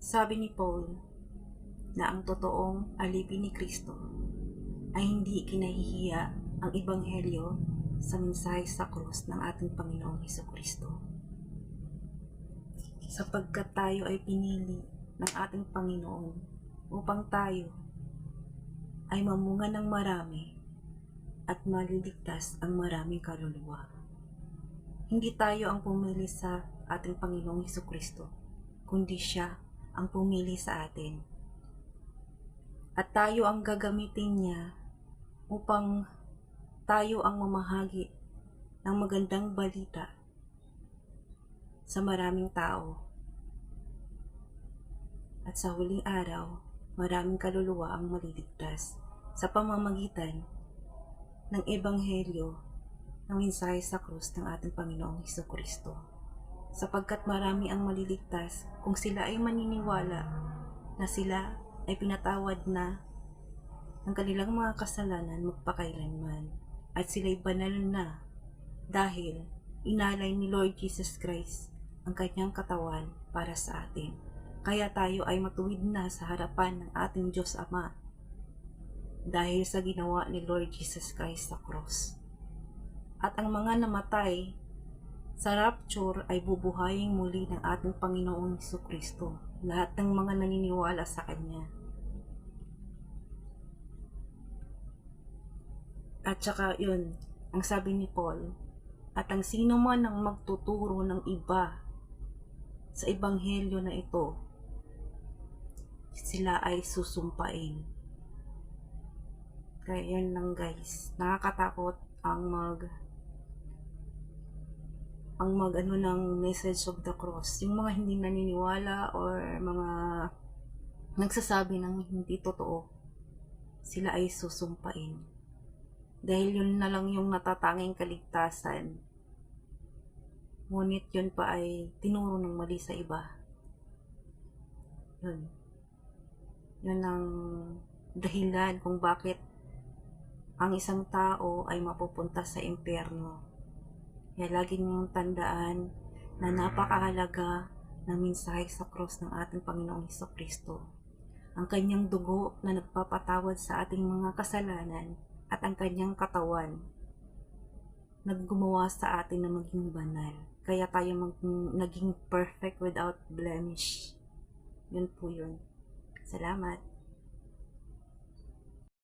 Sabi ni Paul na ang totoong alipin ni Kristo ay hindi kinahihiya ang ebanghelyo sa mensahe sa krus ng ating Panginoong Hesukristo. Sapagkat tayo ay pinili ng ating Panginoon upang tayo ay mamunga ng marami at maliligtas ang maraming kaluluwa. Hindi tayo ang pumili sa ating Panginoong Hesukristo, kundi siya ang pumili sa atin. At tayo ang gagamitin niya upang tayo ang mamahagi ng magandang balita sa maraming tao. At sa huling araw, maraming kaluluwa ang maliligtas sa pamamagitan ng ebanghelyo ng mensahe sa krus ng ating Panginoong Hesukristo. Sapagkat marami ang maliligtas kung sila ay maniniwala na sila ay pinatawad na ng kanilang mga kasalanan magpakailanman at sila'y banal na dahil inalay ni Lord Jesus Christ ang kanyang katawan para sa atin. Kaya tayo ay matuwid na sa harapan ng ating Diyos Ama dahil sa ginawa ni Lord Jesus Christ sa cross. At ang mga namatay sa rapture ay bubuhayin muli ng ating Panginoong Hesukristo, lahat ng mga naniniwala sa Kanya. At saka yun, ang sabi ni Paul, at ang sino man ang magtuturo ng iba sa ebanghelyo na ito, sila ay susumpain. Kaya yun lang guys, nakakatakot ang ng message of the cross. Yung mga hindi naniniwala or mga nagsasabi ng hindi totoo, sila ay susumpain. Dahil yun na lang yung natatanging kaligtasan. Ngunit yun pa ay tinuro ng mali sa iba. Yun. Yun ang dahilan kung bakit ang isang tao ay mapupunta sa impyerno. Kaya lagi niyong tandaan na napakahalaga ng mensahe sa cross ng ating Panginoong Hesukristo. Ang kanyang dugo na nagpapatawad sa ating mga kasalanan at ang kanyang katawan naggumawa sa atin na maging banal. Kaya tayo naging perfect without blemish. Yun po yun. Salamat.